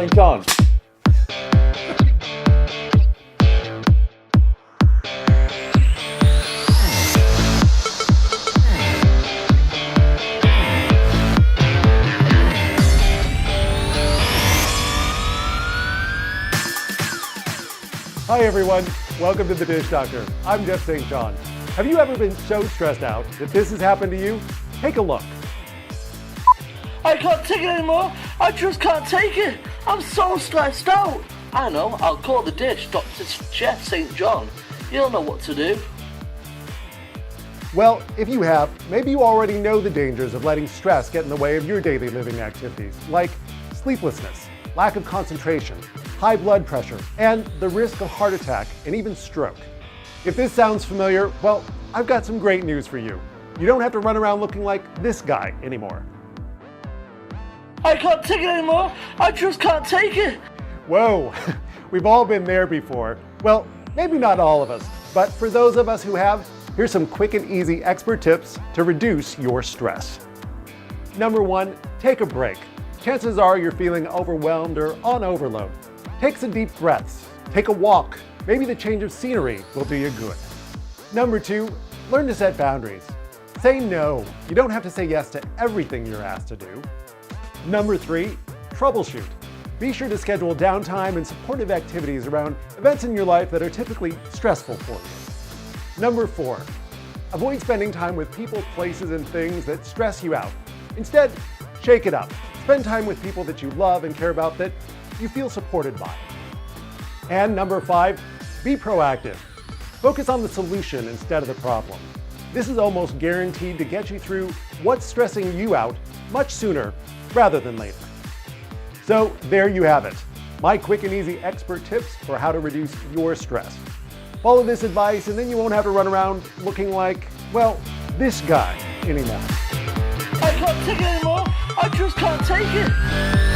St. John. Hi everyone, welcome to The Dish Doctor. I'm Jeff St. John. Have you ever been so stressed out that this has happened to you? Take a look. I can't take it anymore. I just can't take it. I'm so stressed out. I know, I'll call the dish, Dr. Jeff St. John. He'll know what to do. Well, if you have, maybe you already know the dangers of letting stress get in the way of your daily living activities, like sleeplessness, lack of concentration, high blood pressure, and the risk of heart attack and even stroke. If this sounds familiar, well, I've got some great news for you. You don't have to run around looking like this guy anymore. I can't take it anymore. I just can't take it. Whoa, we've all been there before. Well, maybe not all of us, but for those of us who have, here's some quick and easy expert tips to reduce your stress. Number one, take a break. Chances are you're feeling overwhelmed or on overload. Take some deep breaths, take a walk. Maybe the change of scenery will do you good. Number two, learn to set boundaries. Say no. You don't have to say yes to everything you're asked to do. Number three, troubleshoot. Be sure to schedule downtime and supportive activities around events in your life that are typically stressful for you. Number four, avoid spending time with people, places, and things that stress you out. Instead, shake it up. Spend time with people that you love and care about that you feel supported by. And number five, be proactive. Focus on the solution instead of the problem. This is almost guaranteed to get you through what's stressing you out much sooner rather than later. So there you have it, my quick and easy expert tips for how to reduce your stress. Follow this advice and then you won't have to run around looking like, well, this guy anymore. I can't take it anymore. I just can't take it.